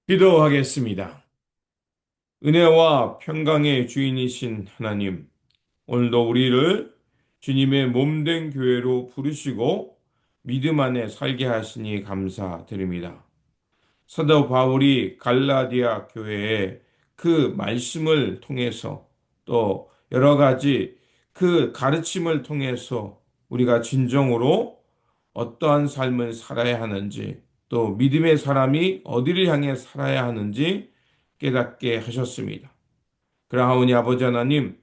기도하겠습니다. 은혜와 평강의 주인이신 하나님, 오늘도 우리를 주님의 몸된 교회로 부르시고 믿음 안에 살게 하시니 감사드립니다. 사도 바울이 갈라디아 교회에 그 말씀을 통해서 또 여러 가지 그 가르침을 통해서 우리가 진정으로 어떠한 삶을 살아야 하는지 또 믿음의 사람이 어디를 향해 살아야 하는지 깨닫게 하셨습니다. 그러하오니 아버지 하나님,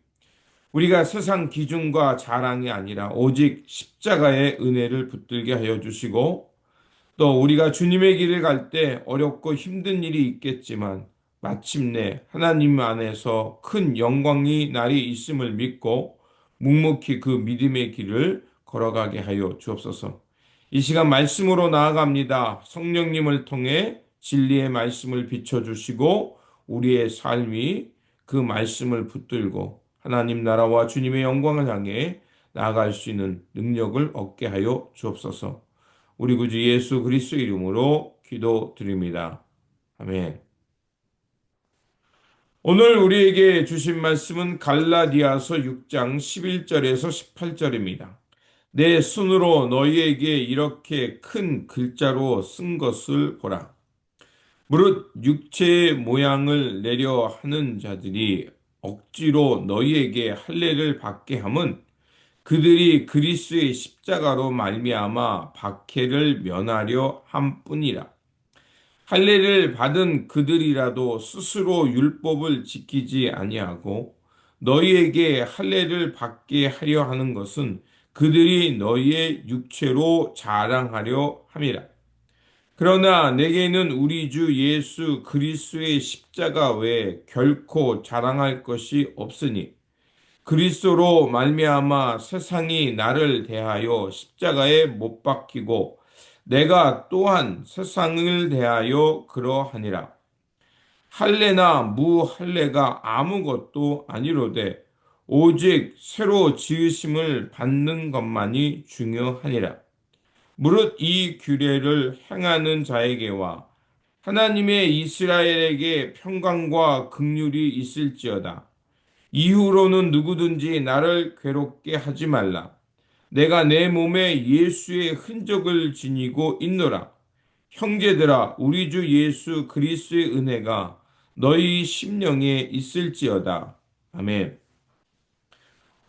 우리가 세상 기준과 자랑이 아니라 오직 십자가의 은혜를 붙들게 하여 주시고 또 우리가 주님의 길을 갈 때 어렵고 힘든 일이 있겠지만 마침내 하나님 안에서 큰 영광이 날이 있음을 믿고 묵묵히 그 믿음의 길을 걸어가게 하여 주옵소서. 이 시간 말씀으로 나아갑니다. 성령님을 통해 진리의 말씀을 비춰주시고 우리의 삶이 그 말씀을 붙들고 하나님 나라와 주님의 영광을 향해 나아갈 수 있는 능력을 얻게 하여 주옵소서. 우리 구주 예수 그리스도 이름으로 기도드립니다. 아멘. 오늘 우리에게 주신 말씀은 갈라디아서 6장 11절에서 18절입니다. 내 손으로 너희에게 이렇게 큰 글자로 쓴 것을 보라. 무릇 육체의 모양을 내려 하는 자들이 억지로 너희에게 할례를 받게 함은 그들이 그리스도의 십자가로 말미암아 박해를 면하려 함뿐이라. 할례를 받은 그들이라도 스스로 율법을 지키지 아니하고 너희에게 할례를 받게 하려 하는 것은 그들이 너희의 육체로 자랑하려 함이라. 그러나 내게는 우리 주 예수 그리스도의 십자가 외에 결코 자랑할 것이 없으니 그리스도로 말미암아 세상이 나를 대하여 십자가에 못 박히고 내가 또한 세상을 대하여 그러하니라. 할례나 무할례가 아무것도 아니로되 오직 새로 지으심을 받는 것만이 중요하니라. 무릇 이 규례를 행하는 자에게와 하나님의 이스라엘에게 평강과 긍휼이 있을지어다. 이후로는 누구든지 나를 괴롭게 하지 말라. 내가 내 몸에 예수의 흔적을 지니고 있노라. 형제들아, 우리 주 예수 그리스도의 은혜가 너희 심령에 있을지어다. 아멘.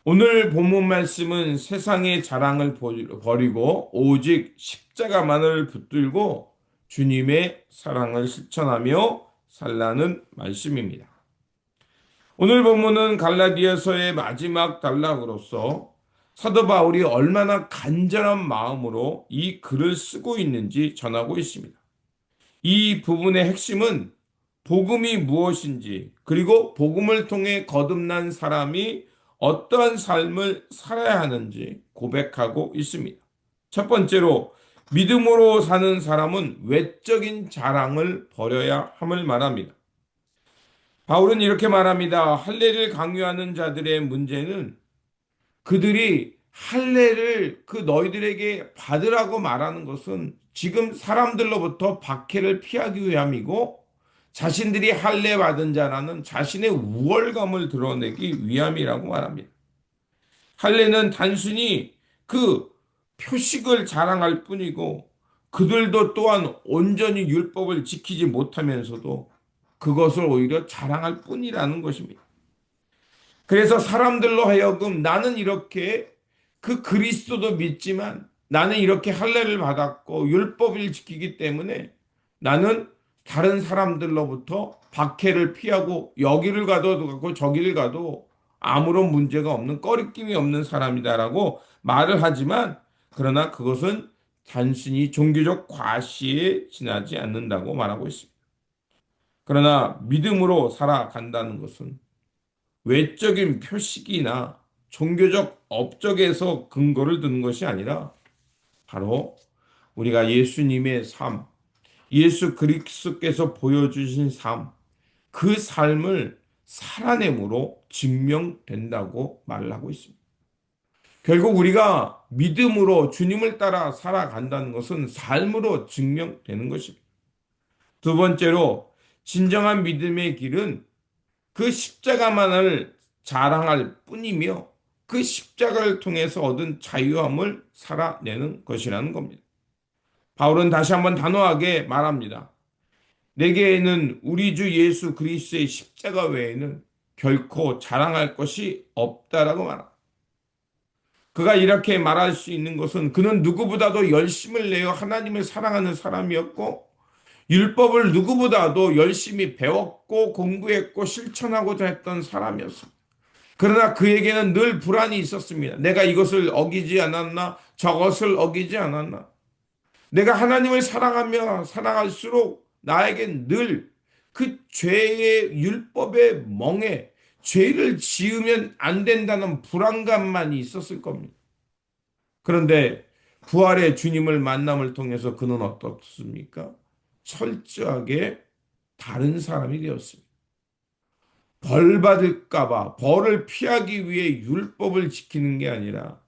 오늘 본문 말씀은 세상의 자랑을 버리고 오직 십자가만을 붙들고 주님의 사랑을 실천하며 살라는 말씀입니다. 오늘 본문은 갈라디아서의 마지막 단락으로서 사도 바울이 얼마나 간절한 마음으로 이 글을 쓰고 있는지 전하고 있습니다. 이 부분의 핵심은 복음이 무엇인지, 그리고 복음을 통해 거듭난 사람이 어떠한 삶을 살아야 하는지 고백하고 있습니다. 첫 번째로, 믿음으로 사는 사람은 외적인 자랑을 버려야 함을 말합니다. 바울은 이렇게 말합니다. 할례를 강요하는 자들의 문제는 그들이 할례를 그 너희들에게 받으라고 말하는 것은 지금 사람들로부터 박해를 피하기 위함이고 자신들이 할례 받은 자라는 자신의 우월감을 드러내기 위함이라고 말합니다. 할례는 단순히 그 표식을 자랑할 뿐이고 그들도 또한 온전히 율법을 지키지 못하면서도 그것을 오히려 자랑할 뿐이라는 것입니다. 그래서 사람들로 하여금 나는 이렇게 그 그리스도도 믿지만 나는 이렇게 할례를 받았고 율법을 지키기 때문에 나는 다른 사람들로부터 박해를 피하고 여기를 가도 저기를 가도 아무런 문제가 없는 꺼리낌이 없는 사람이다라고 말을 하지만 그러나 그것은 단순히 종교적 과시에 지나지 않는다고 말하고 있습니다. 그러나 믿음으로 살아간다는 것은 외적인 표식이나 종교적 업적에서 근거를 두는 것이 아니라 바로 우리가 예수님의 삶, 예수 그리스도께서 보여주신 삶, 그 삶을 살아냄으로 증명된다고 말을 하고 있습니다. 결국 우리가 믿음으로 주님을 따라 살아간다는 것은 삶으로 증명되는 것입니다. 두 번째로 진정한 믿음의 길은 그 십자가만을 자랑할 뿐이며 그 십자가를 통해서 얻은 자유함을 살아내는 것이라는 겁니다. 바울은 다시 한번 단호하게 말합니다. 내게는 우리 주 예수 그리스도의 십자가 외에는 결코 자랑할 것이 없다라고 말합니다. 그가 이렇게 말할 수 있는 것은 그는 누구보다도 열심을 내어 하나님을 사랑하는 사람이었고 율법을 누구보다도 열심히 배웠고 공부했고 실천하고자 했던 사람이었습니다. 그러나 그에게는 늘 불안이 있었습니다. 내가 이것을 어기지 않았나? 저것을 어기지 않았나? 내가 하나님을 사랑하며 사랑할수록 나에겐 늘 그 죄의 율법의 멍에 죄를 지으면 안 된다는 불안감만이 있었을 겁니다. 그런데 부활의 주님을 만남을 통해서 그는 어떻습니까? 철저하게 다른 사람이 되었습니다. 벌 받을까봐 벌을 피하기 위해 율법을 지키는 게 아니라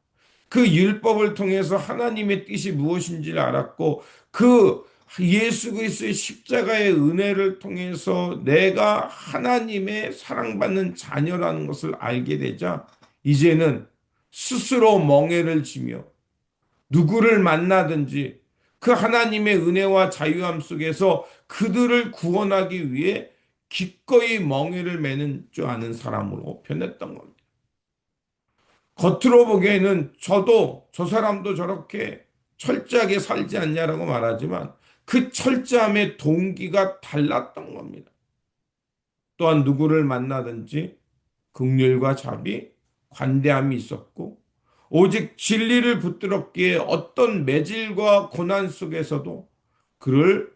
그 율법을 통해서 하나님의 뜻이 무엇인지를 알았고 그 예수 그리스도의 십자가의 은혜를 통해서 내가 하나님의 사랑받는 자녀라는 것을 알게 되자 이제는 스스로 멍에를 지며 누구를 만나든지 그 하나님의 은혜와 자유함 속에서 그들을 구원하기 위해 기꺼이 멍에를 매는 줄 아는 사람으로 변했던 겁니다. 겉으로 보기에는 저도 저 사람도 저렇게 철저하게 살지 않냐라고 말하지만 그 철저함의 동기가 달랐던 겁니다. 또한 누구를 만나든지 긍휼과 자비, 관대함이 있었고 오직 진리를 붙들었기에 어떤 매질과 고난 속에서도 그를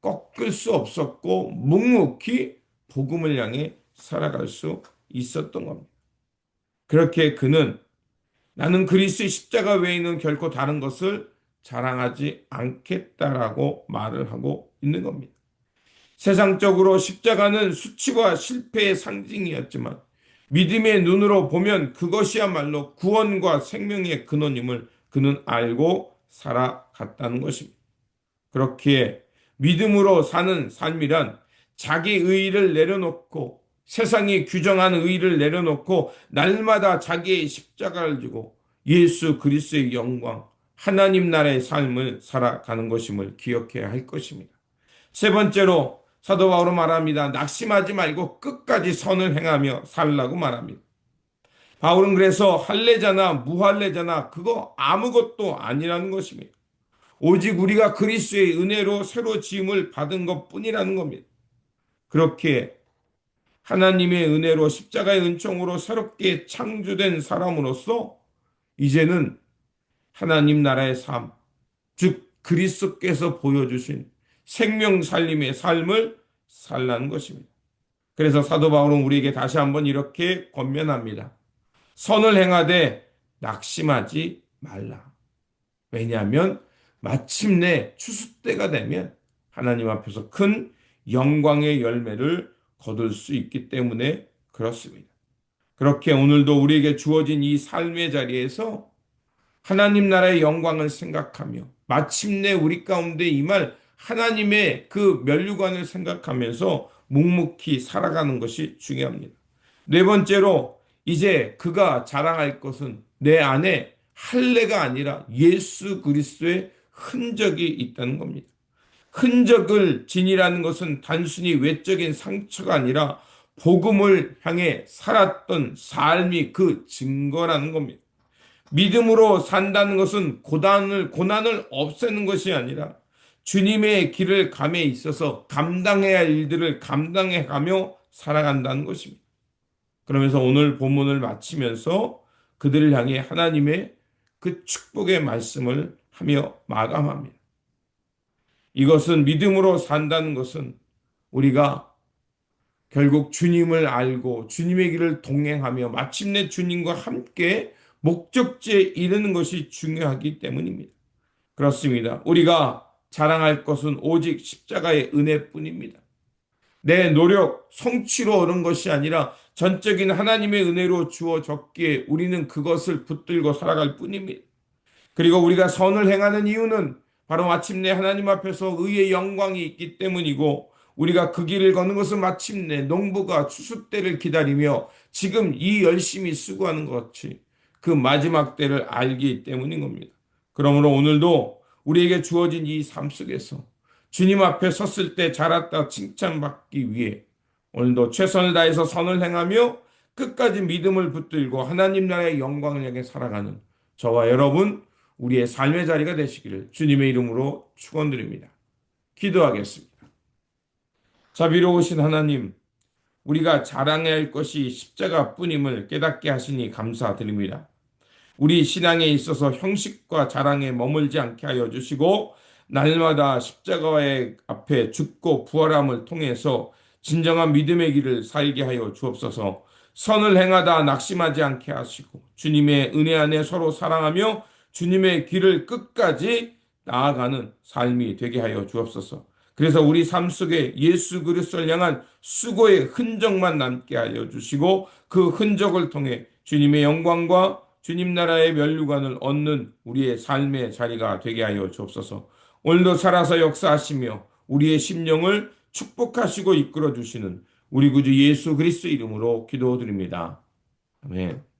꺾을 수 없었고 묵묵히 복음을 향해 살아갈 수 있었던 겁니다. 그렇게 그는 나는 그리스도의 십자가 외에는 결코 다른 것을 자랑하지 않겠다라고 말을 하고 있는 겁니다. 세상적으로 십자가는 수치와 실패의 상징이었지만 믿음의 눈으로 보면 그것이야말로 구원과 생명의 근원임을 그는 알고 살아갔다는 것입니다. 그렇기에 믿음으로 사는 삶이란 자기 의의를 내려놓고 세상이 규정한 의의를 내려놓고 날마다 자기의 십자가를 지고 예수 그리스도의 영광, 하나님 나라의 삶을 살아가는 것임을 기억해야 할 것입니다. 세 번째로 사도 바울은 말합니다. 낙심하지 말고 끝까지 선을 행하며 살라고 말합니다. 바울은 그래서 할례자나 무할례자나 그거 아무것도 아니라는 것입니다. 오직 우리가 그리스도의 은혜로 새로 지음을 받은 것뿐이라는 겁니다. 그렇게 하나님의 은혜로 십자가의 은총으로 새롭게 창조된 사람으로서 이제는 하나님 나라의 삶, 즉 그리스도께서 보여주신 생명 살림의 삶을 살라는 것입니다. 그래서 사도 바울은 우리에게 다시 한번 이렇게 권면합니다. 선을 행하되 낙심하지 말라. 왜냐하면 마침내 추수 때가 되면 하나님 앞에서 큰 영광의 열매를 거둘 수 있기 때문에 그렇습니다. 그렇게 오늘도 우리에게 주어진 이 삶의 자리에서 하나님 나라의 영광을 생각하며 마침내 우리 가운데 임할 하나님의 그 면류관을 생각하면서 묵묵히 살아가는 것이 중요합니다. 네 번째로 이제 그가 자랑할 것은 내 안에 할례가 아니라 예수 그리스도의 흔적이 있다는 겁니다. 흔적을 지니라는 것은 단순히 외적인 상처가 아니라 복음을 향해 살았던 삶이 그 증거라는 겁니다. 믿음으로 산다는 것은 고난을 없애는 것이 아니라 주님의 길을 감에 있어서 감당해야 할 일들을 감당해 가며 살아간다는 것입니다. 그러면서 오늘 본문을 마치면서 그들을 향해 하나님의 그 축복의 말씀을 하며 마감합니다. 이것은 믿음으로 산다는 것은 우리가 결국 주님을 알고 주님의 길을 동행하며 마침내 주님과 함께 목적지에 이르는 것이 중요하기 때문입니다. 그렇습니다. 우리가 자랑할 것은 오직 십자가의 은혜뿐입니다. 내 노력, 성취로 얻은 것이 아니라 전적인 하나님의 은혜로 주어졌기에 우리는 그것을 붙들고 살아갈 뿐입니다. 그리고 우리가 선을 행하는 이유는 바로 마침내 하나님 앞에서 의의 영광이 있기 때문이고 우리가 그 길을 걷는 것은 마침내 농부가 추수 때를 기다리며 지금 이 열심히 수고하는 것 같이 그 마지막 때를 알기 때문인 겁니다. 그러므로 오늘도 우리에게 주어진 이 삶 속에서 주님 앞에 섰을 때 자랐다 칭찬받기 위해 오늘도 최선을 다해서 선을 행하며 끝까지 믿음을 붙들고 하나님 나라의 영광을 향해 살아가는 저와 여러분 우리의 삶의 자리가 되시기를 주님의 이름으로 축원드립니다. 기도하겠습니다. 자비로우신 하나님, 우리가 자랑해야 할 것이 십자가뿐임을 깨닫게 하시니 감사드립니다. 우리 신앙에 있어서 형식과 자랑에 머물지 않게 하여 주시고 날마다 십자가의 앞에 죽고 부활함을 통해서 진정한 믿음의 길을 살게 하여 주옵소서. 선을 행하다 낙심하지 않게 하시고 주님의 은혜 안에 서로 사랑하며 주님의 길을 끝까지 나아가는 삶이 되게 하여 주옵소서. 그래서 우리 삶 속에 예수 그리스도를 향한 수고의 흔적만 남게 하여 주시고 그 흔적을 통해 주님의 영광과 주님 나라의 면류관을 얻는 우리의 삶의 자리가 되게 하여 주옵소서. 오늘도 살아서 역사하시며 우리의 심령을 축복하시고 이끌어 주시는 우리 구주 예수 그리스도 이름으로 기도드립니다. 아멘.